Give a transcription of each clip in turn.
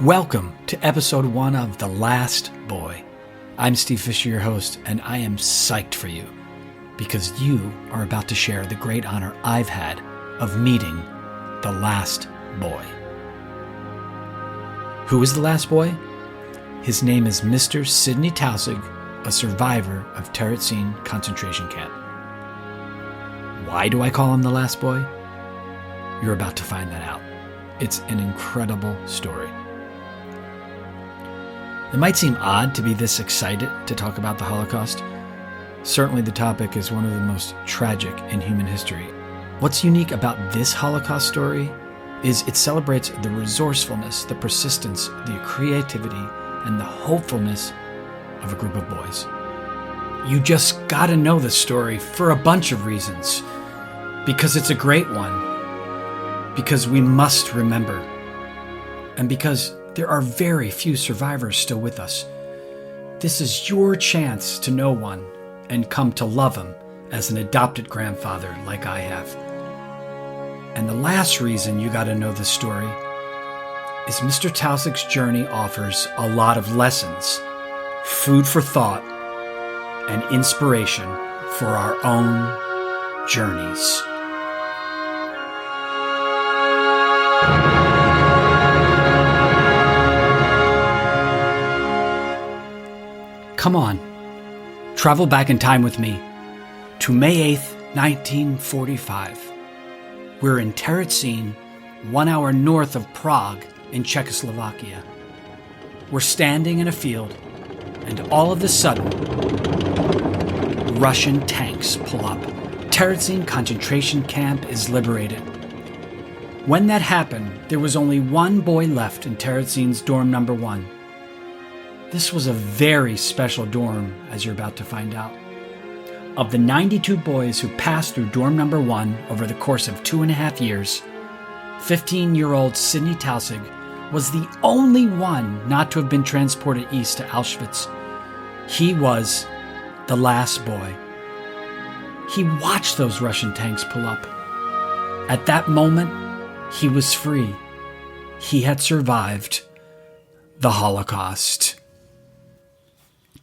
Welcome to episode 1 of The Last Boy. I'm Steve Fisher, your host, and I am psyched for you because you are about to share the great honor I've had of meeting the last boy. Who is the last boy? His name is Mr. Sidney Taussig, a survivor of Taussig concentration camp. Why do I call him the last boy? You're about to find that out. It's an incredible story. It might seem odd to be this excited to talk about the Holocaust. Certainly the topic is one of the most tragic in human history. What's unique about this Holocaust story is it celebrates the resourcefulness, the persistence, the creativity, and the hopefulness of a group of boys. You just gotta know the story for a bunch of reasons. Because it's a great one. Because we must remember. And because there are very few survivors still with us. This is your chance to know one and come to love him as an adopted grandfather like I have. And the last reason you got to know this story is Mr. Taussig's journey offers a lot of lessons, food for thought, and inspiration for our own journeys. Come on, travel back in time with me to May 8th, 1945. We're in Taussig, 1 hour north of Prague in Czechoslovakia. We're standing in a field, and all of a sudden, Russian tanks pull up. Taussig concentration camp is liberated. When that happened, there was only one boy left in Taussig's dorm number 1. This was a very special dorm, as you're about to find out. Of the 92 boys who passed through dorm number 1 over the course of 2.5 years, 15-year-old Sidney Taussig was the only one not to have been transported east to Auschwitz. He was the last boy. He watched those Russian tanks pull up. At that moment, he was free. He had survived the Holocaust.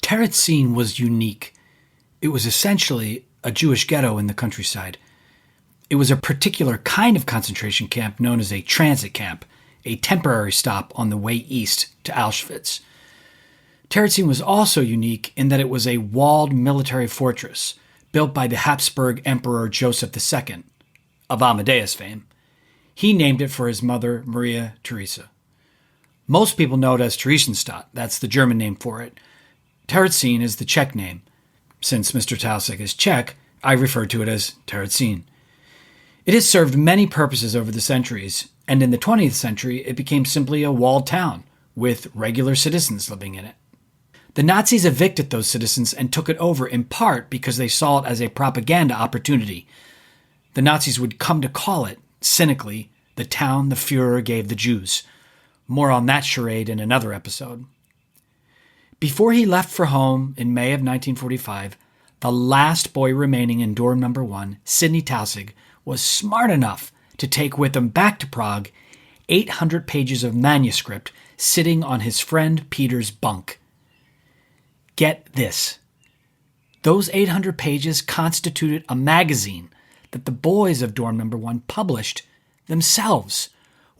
Taussig was unique. It was essentially a Jewish ghetto in the countryside. It was a particular kind of concentration camp known as a transit camp, a temporary stop on the way east to Auschwitz. Taussig was also unique in that it was a walled military fortress built by the Habsburg Emperor Joseph II, of Amadeus fame. He named it for his mother, Maria Theresa. Most people know it as Theresienstadt. That's the German name for it. Taussig is the Czech name. Since Mr. Taussig is Czech, I refer to it as Taussig. It has served many purposes over the centuries, and in the 20th century it became simply a walled town with regular citizens living in it. The Nazis evicted those citizens and took it over in part because they saw it as a propaganda opportunity. The Nazis would come to call it, cynically, the town the Führer gave the Jews. More on that charade in another episode. Before he left for home in May of 1945, the last boy remaining in dorm number 1, Sidney Taussig, was smart enough to take with him back to Prague 800 pages of manuscript sitting on his friend Peter's bunk. Get this. Those 800 pages constituted a magazine that the boys of dorm number 1 published themselves,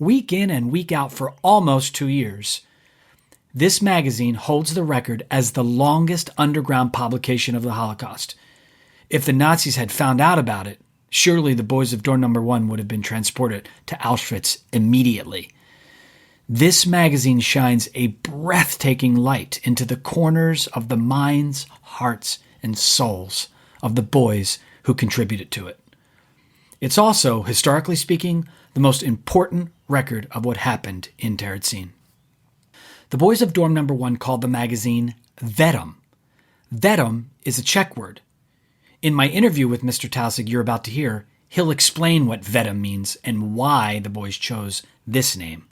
week in and week out for almost 2 years. This magazine holds the record as the longest underground publication of the Holocaust. If the Nazis had found out about it, surely the boys of dorm number 1 would have been transported to Auschwitz immediately. This magazine shines a breathtaking light into the corners of the minds, hearts, and souls of the boys who contributed to it. It's also, historically speaking, the most important record of what happened in Taussig. The boys of dorm number 1 called the magazine Vedom. Vedom is a Czech word. In my interview with Mr. Taussig you're about to hear, he'll explain what Vedom means and why the boys chose this name.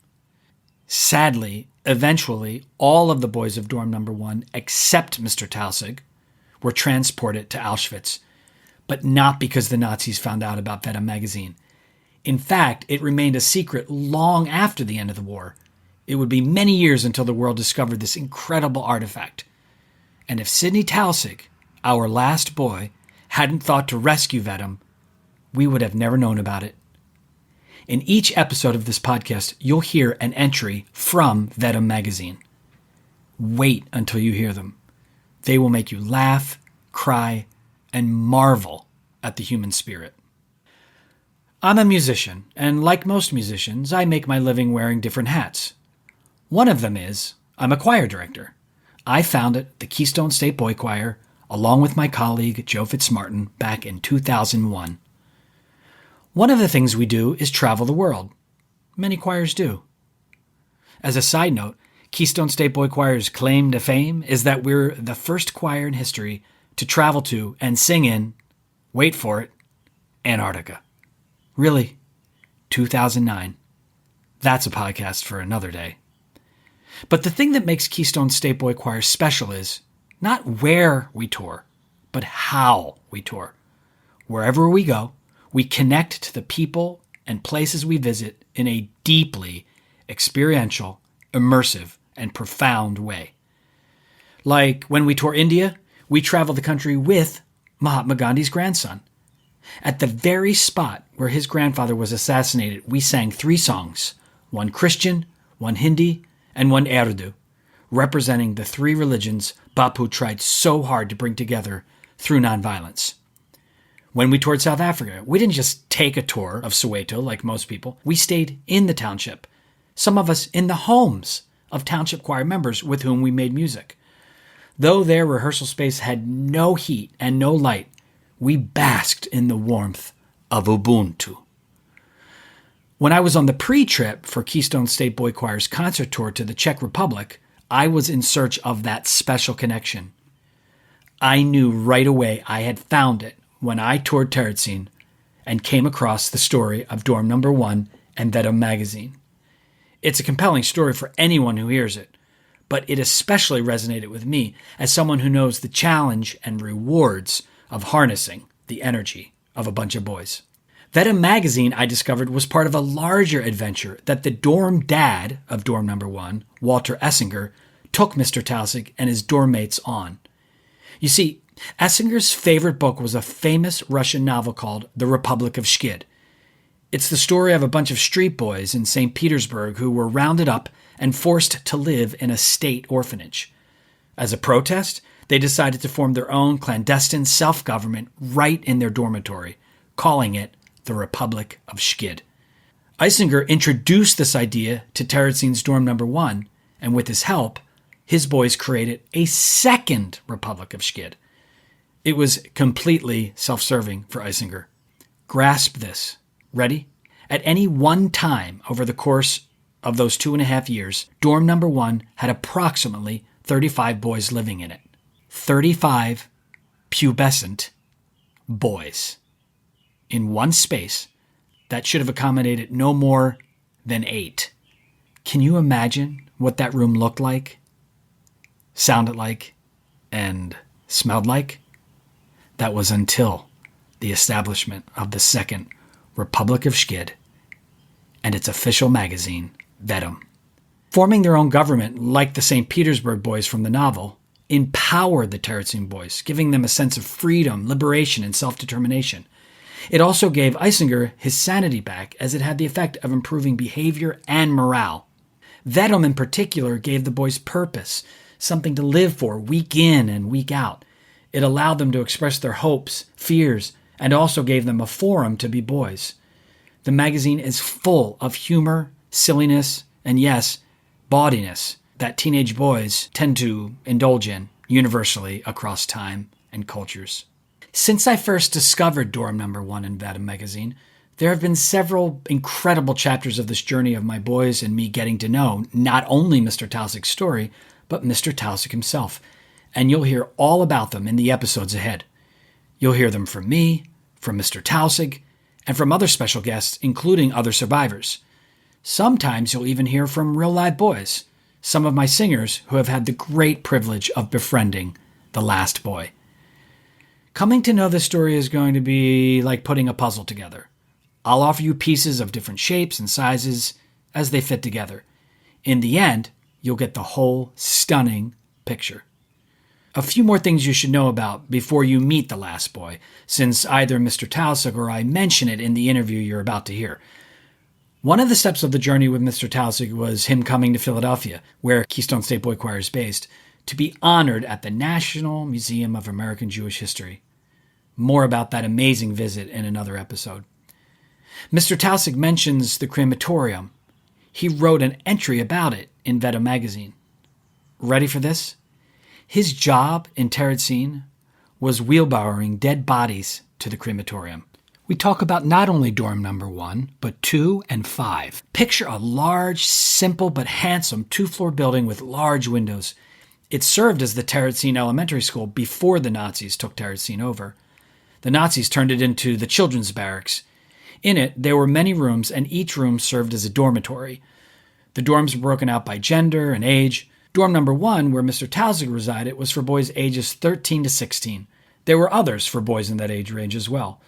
Sadly, eventually, all of the boys of dorm number 1, except Mr. Taussig, were transported to Auschwitz, but not because the Nazis found out about Vedom magazine. In fact, it remained a secret long after the end of the war. it would be many years until the world discovered this incredible artifact. And if Sidney Taussig, our last boy, hadn't thought to rescue Vedum, we would have never known about it. In each episode of this podcast, you'll hear an entry from Vedum magazine. Wait until you hear them. They will make you laugh, cry, and marvel at the human spirit. I'm a musician, and like most musicians, I make my living wearing different hats. One of them is, I'm a choir director. I founded the Keystone State Boy Choir along with my colleague Joe Fitzmartin back in 2001. One of the things we do is travel the world. Many choirs do. As a side note, Keystone State Boy Choir's claim to fame is that we're the first choir in history to travel to and sing in, wait for it, Antarctica. Really? 2009. That's a podcast for another day. But the thing that makes Keystone State Boy Choir special is not where we tour, but how we tour. Wherever we go, we connect to the people and places we visit in a deeply experiential, immersive, and profound way. Like when we tour India, we travel the country with Mahatma Gandhi's grandson. At the very spot where his grandfather was assassinated, we sang 3 songs, one Christian, one Hindi, and one Urdu, representing the 3 religions Bapu tried so hard to bring together through nonviolence. When we toured South Africa, we didn't just take a tour of Soweto like most people. We stayed in the township, some of us in the homes of township choir members with whom we made music. Though their rehearsal space had no heat and no light, we basked in the warmth of Ubuntu. When I was on the pre-trip for Keystone State Boy Choir's concert tour to the Czech Republic, I was in search of that special connection. I knew right away I had found it when I toured Terezin and came across the story of Dorm Number 1 and Vedum magazine. It's a compelling story for anyone who hears it, but it especially resonated with me as someone who knows the challenge and rewards of harnessing the energy of a bunch of boys. Vedum magazine, I discovered, was part of a larger adventure that the dorm dad of Dorm Number 1, Walter Essinger, took Mr. Taussig and his dorm mates on. You see, Essinger's favorite book was a famous Russian novel called The Republic of Shkid. It's the story of a bunch of street boys in St. Petersburg who were rounded up and forced to live in a state orphanage. As a protest, they decided to form their own clandestine self-government right in their dormitory, calling it the Republic of Shkid. Essinger introduced this idea to Terezin's Dorm Number 1, and with his help, his boys created a second Republic of Shkid. It was completely self-serving for Essinger. Grasp this. Ready? At any one time over the course of those 2.5 years, Dorm Number 1 had approximately 35 boys living in it. 35 pubescent boys in one space that should have accommodated no more than 8. Can you imagine what that room looked like, sounded like, and smelled like? That was until the establishment of the Second Republic of Shkid and its official magazine, Vedum. Forming their own government, like the St. Petersburg boys from the novel, empowered the Terezin boys, giving them a sense of freedom, liberation, and self-determination. It also gave Essinger his sanity back, as it had the effect of improving behavior and morale. Vedum in particular gave the boys purpose, something to live for week in and week out. It allowed them to express their hopes, fears, and also gave them a forum to be boys. The magazine is full of humor, silliness, and yes, bawdiness that teenage boys tend to indulge in universally across time and cultures. Since I first discovered Dorm Number 1 in Vedum magazine, there have been several incredible chapters of this journey of my boys and me getting to know not only Mr. Taussig's story, but Mr. Taussig himself, and you'll hear all about them in the episodes ahead. You'll hear them from me, from Mr. Taussig, and from other special guests, including other survivors. Sometimes you'll even hear from real live boys, some of my singers who have had the great privilege of befriending the last boy. Coming to know this story is going to be like putting a puzzle together. I'll offer you pieces of different shapes and sizes as they fit together. In the end, you'll get the whole stunning picture. A few more things you should know about before you meet the last boy, since either Mr. Taussig or I mention it in the interview you're about to hear. One of the steps of the journey with Mr. Taussig was him coming to Philadelphia, where Keystone State Boy Choir is based, to be honored at the National Museum of American Jewish History. More about that amazing visit in another episode. Mr. Taussig mentions the crematorium. He wrote an entry about it in Vedem magazine. Ready for this? His job in Terezin was wheelbarrowing dead bodies to the crematorium. We talk about not only dorm number 1, but 2 and 5. Picture a large, simple but handsome 2-floor building with large windows. It served as the Terezin Elementary School before the Nazis took Terezin over. The Nazis turned it into the children's barracks. In it, there were many rooms, and each room served as a dormitory. The dorms were broken out by gender and age. Dorm number 1, where Mr. Taussig resided, was for boys ages 13 to 16. There were others for boys in that age range as well.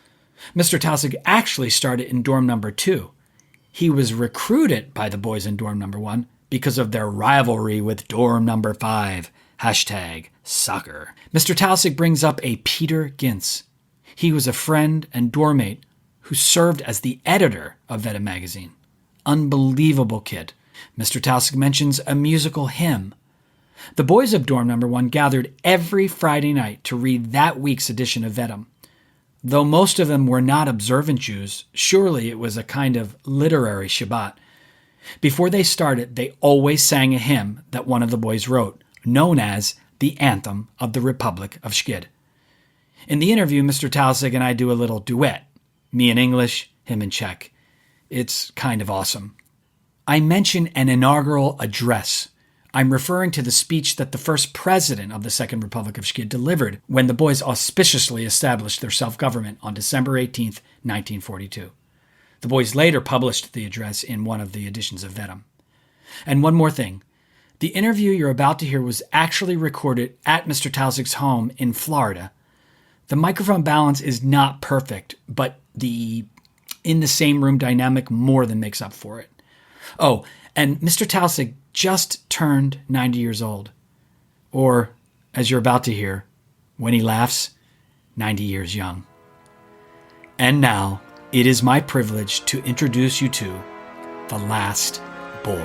Mr. Taussig actually started in dorm number 2. He was recruited by the boys in dorm number 1 because of their rivalry with dorm number 5. #soccer. Mr. Taussig brings up a Peter Gintz. He was a friend and doormate who served as the editor of Vedem magazine. Unbelievable kid. Mr. Taussig mentions a musical hymn. The boys of dorm number 1 gathered every Friday night to read that week's edition of Vedem. Though most of them were not observant Jews, surely it was a kind of literary Shabbat. Before they started, they always sang a hymn that one of the boys wrote, known as the Anthem of the Republic of Szkid. In the interview, Mr. Taussig and I do a little duet, me in English, him in Czech. It's kind of awesome. I mention an inaugural address. I'm referring to the speech that the first president of the Second Republic of Szkid delivered when the boys auspiciously established their self-government on December 18, 1942. The boys later published the address in one of the editions of Vedem. And one more thing. The interview you're about to hear was actually recorded at Mr. Taussig's home in Florida. The microphone balance is not perfect, but the in-the-same-room dynamic more than makes up for it. Oh, and Mr. Taussig just turned 90 years old. Or, as you're about to hear, when he laughs, 90 years young. And now, it is my privilege to introduce you to The Last Boy.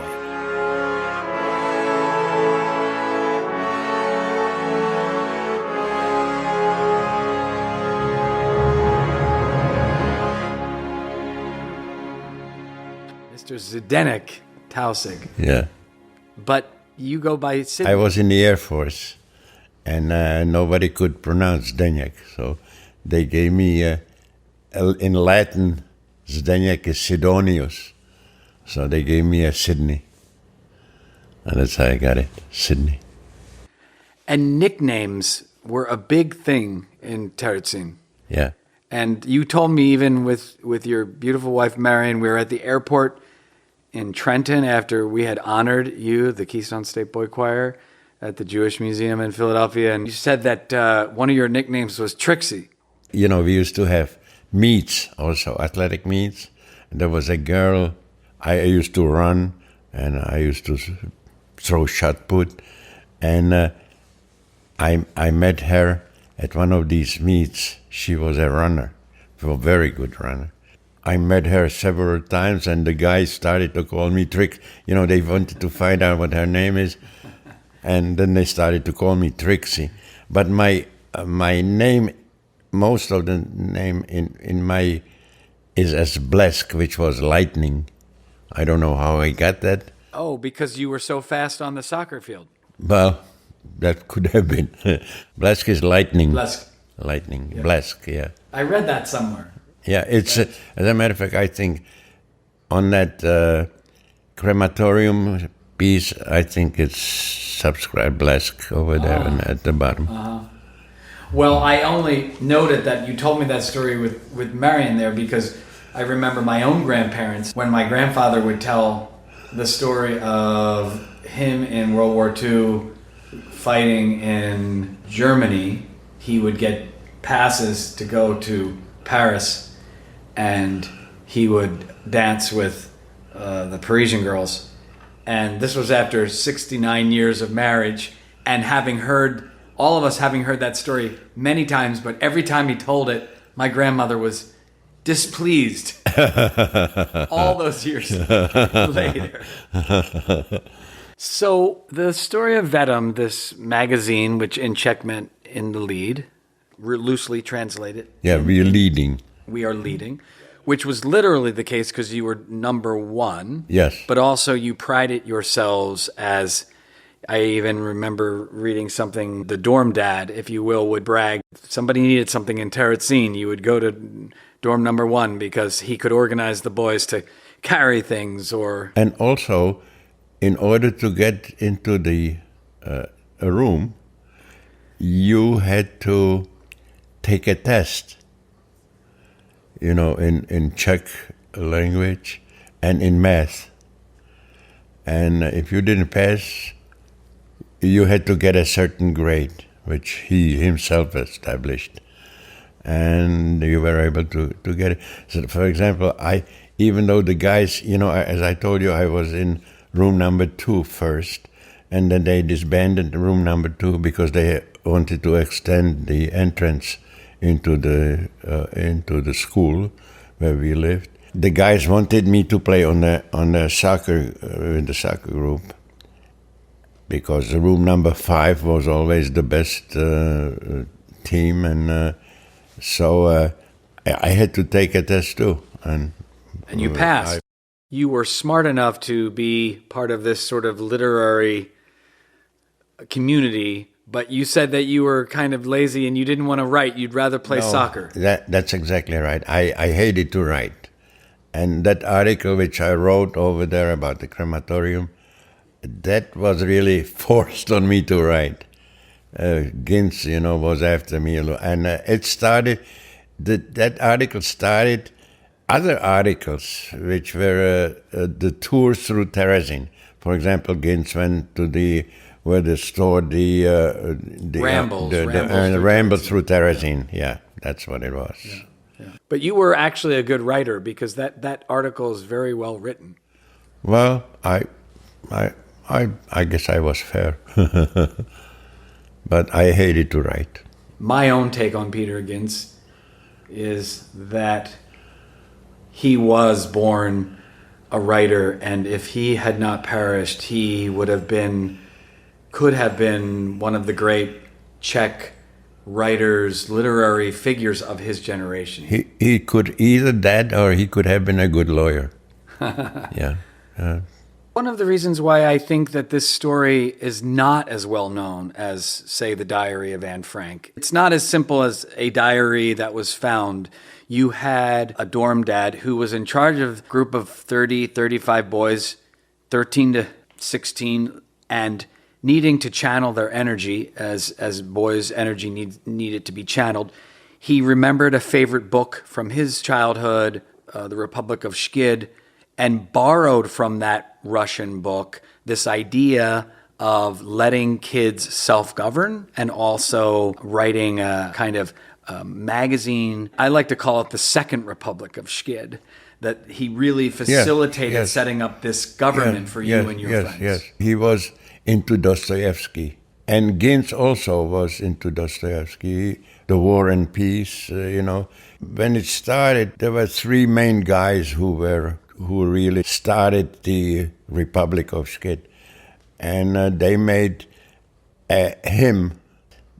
Mr. Zdeněk Taussig. Yeah. But you go by Sidney. I was in the Air Force, and nobody could pronounce Zdeněk, so they gave me, in Latin, Zdeněk is Sidonius, so they gave me a Sidney, and that's how I got it, Sidney. And nicknames were a big thing in Terezin. Yeah. And you told me even with your beautiful wife, Marion, we were at the airport in Trenton after we had honored you, the Keystone State Boy Choir, at the Jewish Museum in Philadelphia. And you said that one of your nicknames was Trixie. You know, we used to have meets, also athletic meets. And there was a girl, I used to run, and I used to throw shot put. And I met her at one of these meets. She was a runner, a very good runner. I met her several times, and the guys started to call me Trix. You know, they wanted to find out what her name is, and then they started to call me Trixie. But my name, most of the name in my is as Blesk, which was lightning. I don't know how I got that. Oh, because you were so fast on the soccer field. Well, that could have been. Blesk is lightning. Blesk. Lightning. Yeah. Blesk, yeah. I read that somewhere. Yeah, it's as a matter of fact, I think on that crematorium piece, I think it's subscribed Blesk over there and at the bottom. Well, I only noted that you told me that story with Marion there because I remember my own grandparents when my grandfather would tell the story of him in World War II fighting in Germany. He would get passes to go to Paris, and he would dance with the Parisian girls. And this was after 69 years of marriage, and all of us having heard that story many times, but every time he told it, my grandmother was displeased all those years later. So the story of Vedum, this magazine, which in Czech meant in the lead, loosely translated. Yeah, we are leading. We are leading, which was literally the case because you were number one. Yes. But also you prided yourselves as, I even remember reading something, the dorm dad, if you will, would brag. If somebody needed something in Terezin, you would go to dorm number one because he could organize the boys to carry things or... And also, in order to get into the a room, you had to take a test, in Czech language and in math. And if you didn't pass, you had to get a certain grade, which he himself established. And you were able to get it. So, for example, even though the guys, as I told you, I was in room number 2 first, and then they disbanded room number 2 because they wanted to extend the entrance into the school where we lived. The guys wanted me to play on the soccer in the soccer group because room number 5 was always the best team, and so I had to take a test too, and you passed. You were smart enough to be part of this sort of literary community, but you said that you were kind of lazy and you didn't want to write. You'd rather play soccer. That's exactly right. I hated to write. And that article which I wrote over there about the crematorium, that was really forced on me to write. Gintz, was after me. And it started, that article started other articles which were the tours through Terezin. For example, Gintz went to the Rambles through Terezin. Yeah, that's what it was. Yeah. Yeah. But you were actually a good writer because that article is very well written. Well, I guess I was fair, but I hated to write. My own take on Peter Gintz is that he was born a writer, and if he had not perished, he could have been one of the great Czech writers, literary figures of his generation. He could either that or he could have been a good lawyer. Yeah. One of the reasons why I think that this story is not as well known as, say, the Diary of Anne Frank. It's not as simple as a diary that was found. You had a dorm dad who was in charge of a group of 30, 35 boys, 13 to 16, and needing to channel their energy as boys' energy needed to be channeled. He remembered a favorite book from his childhood, The Republic of Skid, and borrowed from that Russian book this idea of letting kids self-govern and also writing a kind of magazine. I like to call it the Second Republic of Skid, that he really facilitated setting up this government for you and your friends. Yes, he was into Dostoevsky. And Gintz also was into Dostoevsky, The War and Peace, When it started, there were 3 main guys who really started the Republic of Skid. And they made a hymn.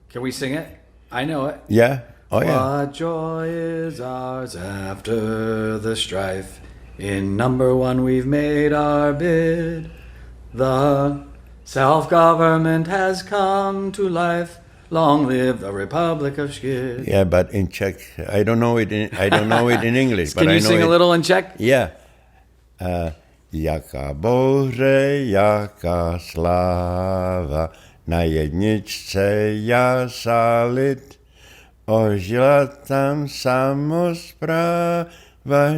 Can we sing it? I know it. Yeah? Oh, yeah. What joy is ours after the strife? In number 1 we've made our bid. The self-government has come to life. Long live the Republic of Skid. Yeah, but in Czech, I don't know it in English. Can you sing a little in Czech? Yeah. Jaká bouře, jaká sláva, na jedničce jasá lid, ožila tam samospráva,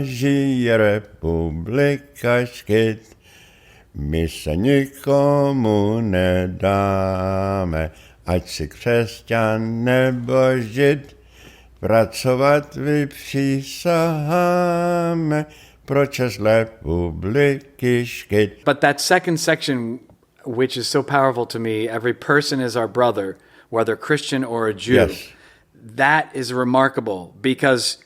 žije republika Skid. My se nikomu nedáme, ať si křesťan nebo žid, pracovat vypřísaháme, Protestantlich geht. But that second section, which is so powerful to me, every person is our brother, whether Christian or a Jew. Yes. That is remarkable because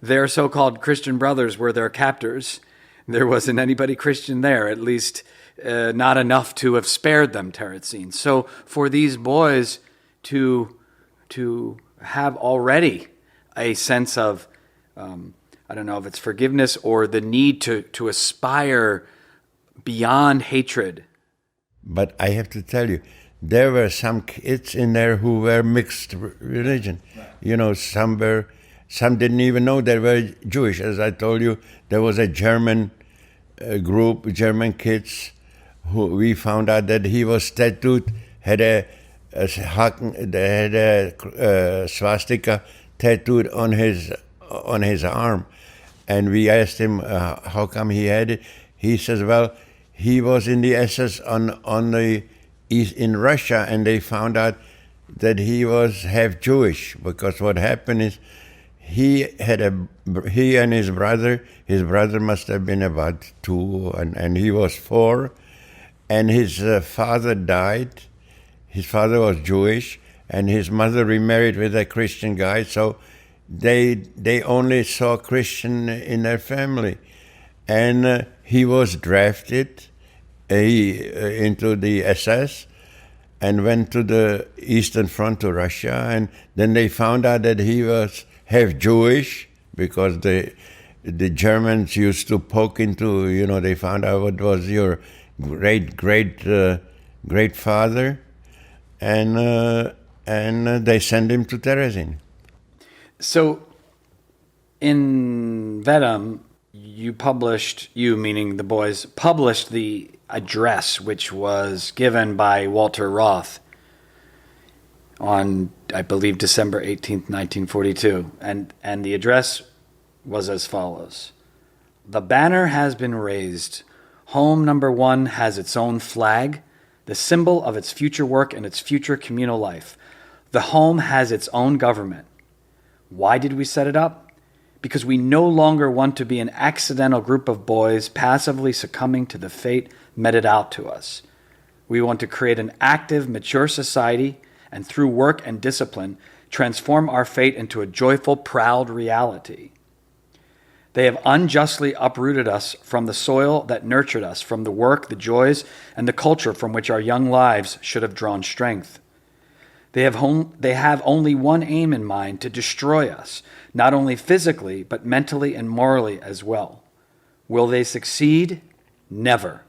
their so-called Christian brothers were their captors. There wasn't anybody Christian there, at least not enough to have spared them, Terezin. So for these boys to have already a sense of, I don't know if it's forgiveness or the need to aspire beyond hatred. But I have to tell you, there were some kids in there who were mixed religion. Right. You know, some didn't even know they were Jewish. As I told you, there was a German group, German kids, who we found out that he was tattooed, had a swastika tattooed on his arm, and we asked him how come he had it. He says, well, he was in the SS on the east in Russia, and they found out that he was half Jewish, because what happened is he and his brother must have been about 2 and he was 4, and his father died. His father was Jewish, and his mother remarried with a Christian guy, so they only saw Christian in their family. And he was drafted into the SS and went to the Eastern Front to Russia, and then they found out that he was half Jewish, because the Germans used to poke into, they found out what was your great-father, and they sent him to Terezin. So in Vedam, you meaning the boys, published the address, which was given by Walter Roth on, I believe, December 18th, 1942. And the address was as follows. The banner has been raised. Home number 1 has its own flag, the symbol of its future work and its future communal life. The home has its own government. Why did we set it up? Because we no longer want to be an accidental group of boys passively succumbing to the fate meted out to us. We want to create an active, mature society, and through work and discipline, transform our fate into a joyful, proud reality. They have unjustly uprooted us from the soil that nurtured us, from the work, the joys, and the culture from which our young lives should have drawn strength. They have only one aim in mind: to destroy us, not only physically, but mentally and morally as well. Will they succeed? Never.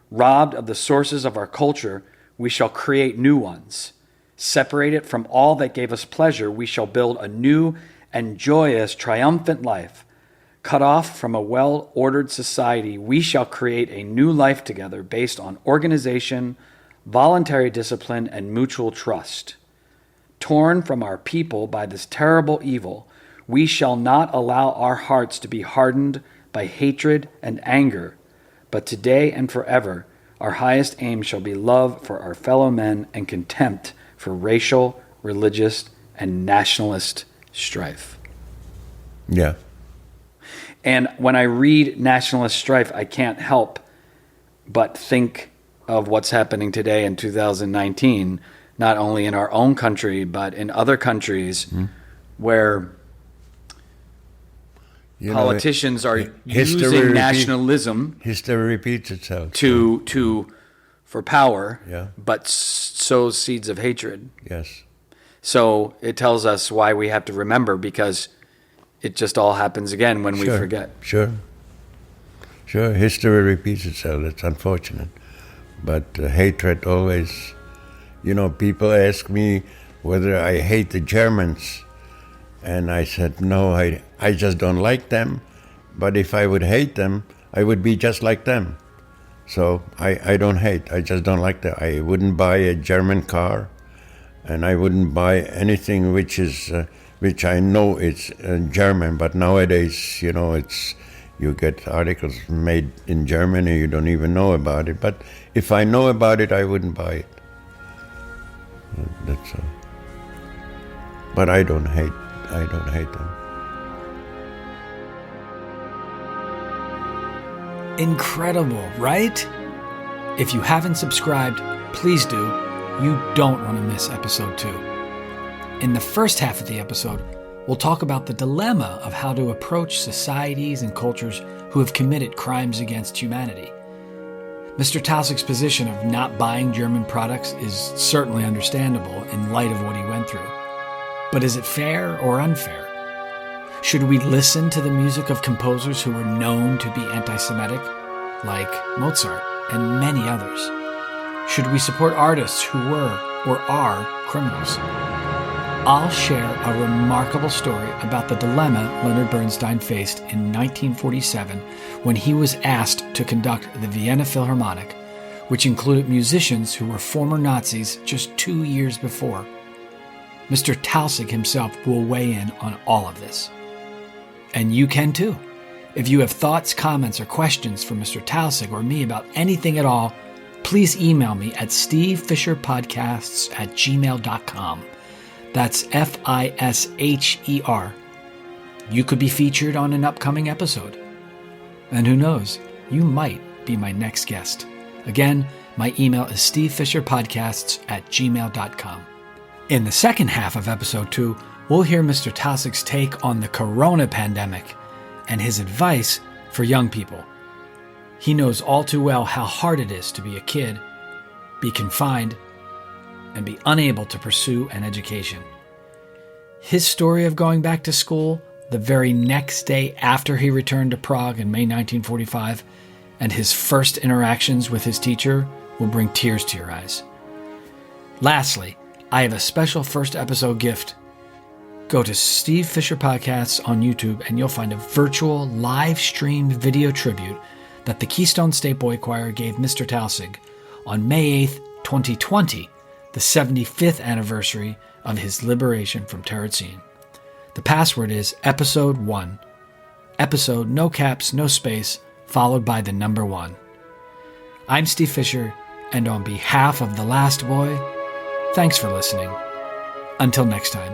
Robbed of the sources of our culture, we shall create new ones. Separated from all that gave us pleasure, we shall build a new and joyous, triumphant life. Cut off from a well-ordered society, we shall create a new life together based on organization, voluntary discipline, and mutual trust. Torn from our people by this terrible evil, we shall not allow our hearts to be hardened by hatred and anger, but today and forever, our highest aim shall be love for our fellow men and contempt for racial, religious, and nationalist strife. Yeah. And when I read nationalist strife, I can't help but think of what's happening today in 2019, not only in our own country, but in other countries where politicians are using nationalism. History repeats itself. For power, yeah. But sows seeds of hatred. Yes. So it tells us why we have to remember, because it just all happens again when we forget. Sure. History repeats itself. It's unfortunate. But hatred always, people ask me whether I hate the Germans. And I said, no, I just don't like them. But if I would hate them, I would be just like them. So I don't hate. I just don't like them. I wouldn't buy a German car, and I wouldn't buy anything which I know it's German. But nowadays, you get articles made in Germany, you don't even know about it. But if I know about it, I wouldn't buy it. That's all. But I don't hate them. Incredible, right? If you haven't subscribed, please do. You don't want to miss episode 2. In the first half of the episode, we'll talk about the dilemma of how to approach societies and cultures who have committed crimes against humanity. Mr. Taussig's position of not buying German products is certainly understandable in light of what he went through. But is it fair or unfair? Should we listen to the music of composers who were known to be anti-Semitic, like Mozart and many others? Should we support artists who were or are criminals? I'll share a remarkable story about the dilemma Leonard Bernstein faced in 1947 when he was asked to conduct the Vienna Philharmonic, which included musicians who were former Nazis just 2 years before. Mr. Taussig himself will weigh in on all of this. And you can too. If you have thoughts, comments, or questions for Mr. Taussig or me about anything at all, please email me at stevefisherpodcasts@gmail.com. That's Fisher. You could be featured on an upcoming episode. And who knows, you might be my next guest. Again, my email is stevefisherpodcasts@gmail.com. In the second half of episode 2, we'll hear Mr. Taussig's take on the corona pandemic and his advice for young people. He knows all too well how hard it is to be a kid, be confined, and be unable to pursue an education. His story of going back to school the very next day after he returned to Prague in May 1945 and his first interactions with his teacher will bring tears to your eyes. Lastly, I have a special first episode gift. Go to Steve Fisher Podcasts on YouTube and you'll find a virtual live-streamed video tribute that the Keystone State Boy Choir gave Mr. Taussig on May 8th, 2020, the 75th anniversary of his liberation from Terezin. The password is Episode 1. Episode, no caps, no space, followed by the number 1. I'm Steve Fisher, and on behalf of The Last Boy, thanks for listening. Until next time.